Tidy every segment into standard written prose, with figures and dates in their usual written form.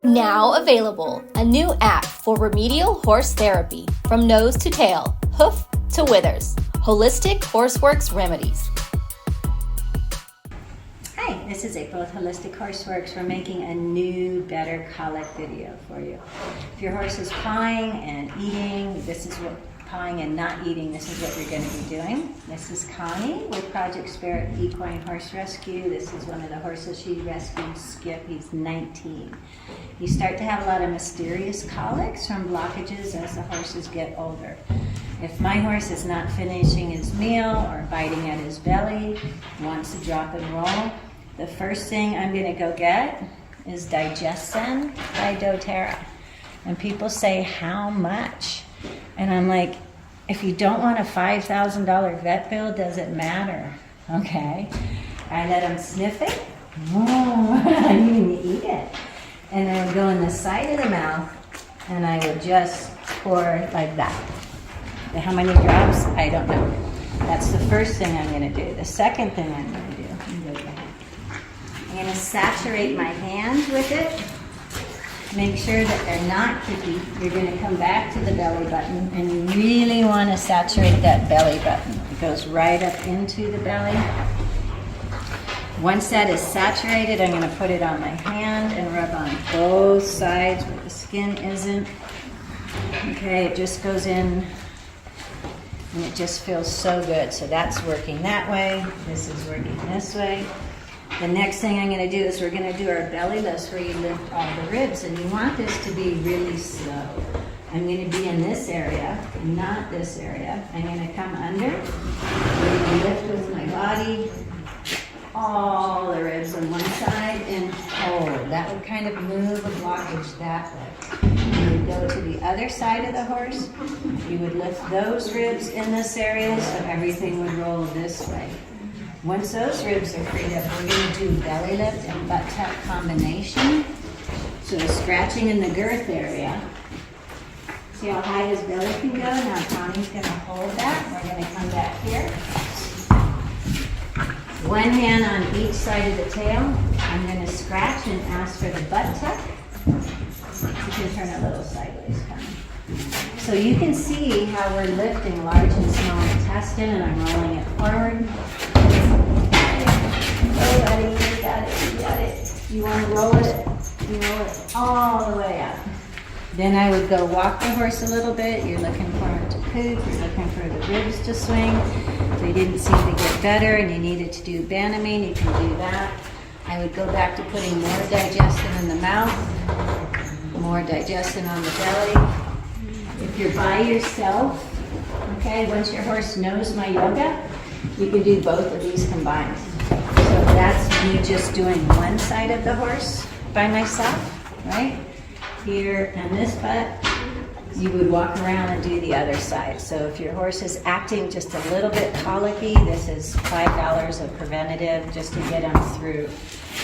Now available, a new app for remedial horse therapy from nose to tail, hoof to withers. Holistic Horseworks Remedies. Hi, this is April with Holistic Horseworks. We're making a new, better colic video for you. If your horse is pawing and eating, pawing and not eating, this is what you're going to be doing. This is Connie with Project Spirit Equine Horse Rescue. This is one of the horses she rescued, Skip. He's 19. You start to have a lot of mysterious colics from blockages as the horses get older. If my horse is not finishing his meal or biting at his belly, wants to drop and roll, the first thing I'm going to go get is Digestin by doTERRA. And people say, how much? And I'm like, if you don't want a $5,000 vet bill, does it matter? Okay. I let him sniff it. I didn't even eat it. And I would go in the side of the mouth and I would just pour like that. How many drops? I don't know. That's the first thing I'm going to do. The second thing I'm going to do, I'm going to saturate my hands with it. Make sure that they're not sticky. You're going to come back to the belly button, and you really want to saturate that belly button. It goes right up into the belly. Once that is saturated, I'm going to put it on my hand and rub on both sides where the skin isn't. Okay, it just goes in, and it just feels so good. So that's working that way. This is working this way. The next thing I'm going to do is we're going to do our belly lifts where you lift all the ribs, and you want this to be really slow. I'm going to be in this area, not this area. I'm going to come under. I'm going to lift with my body all the ribs on one side and hold. That would kind of move a blockage that way. You would go to the other side of the horse. You would lift those ribs in this area so everything would roll this way. Once those ribs are freed up, we're going to do belly lift and butt tuck combination. So scratching in the girth area. See how high his belly can go? Now Connie's going to hold that. We're going to come back here. One hand on each side of the tail. I'm going to scratch and ask for the butt tuck. You can turn it a little sideways, Connie. So you can see how we're lifting large and small intestine, and I'm rolling it forward. Oh, buddy, you got it, you got it. You want to roll it? You roll it all the way up. Then I would go walk the horse a little bit. You're looking for him to poop. You're looking for the ribs to swing. If they didn't seem to get better and you needed to do Banamine, you can do that. I would go back to putting more Digestin in the mouth, more Digestin on the belly. If you're by yourself, okay, once your horse knows my yoga, you can do both of these combined. So that's me just doing one side of the horse by myself, right? Here and this butt, you would walk around and do the other side. So if your horse is acting just a little bit colicky, this is $5 of preventative just to get them through.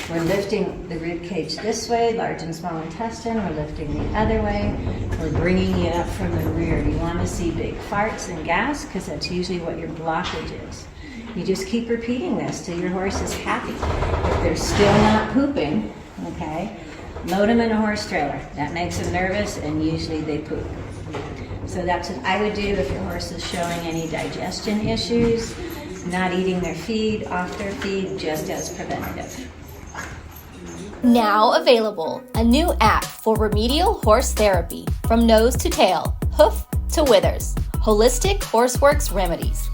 We're lifting the rib cage this way, large and small intestine. We're lifting the other way. We're bringing you up from the rear. You want to see big farts and gas because that's usually what your blockage is. You just keep repeating this till your horse is happy. If they're still not pooping, okay, load them in a horse trailer. That makes them nervous, and usually they poop. So that's what I would do if your horse is showing any digestion issues, not eating their feed, off their feed, just as preventative. Now available, a new app for remedial horse therapy from nose to tail, hoof to withers. Holistic Horseworks Remedies.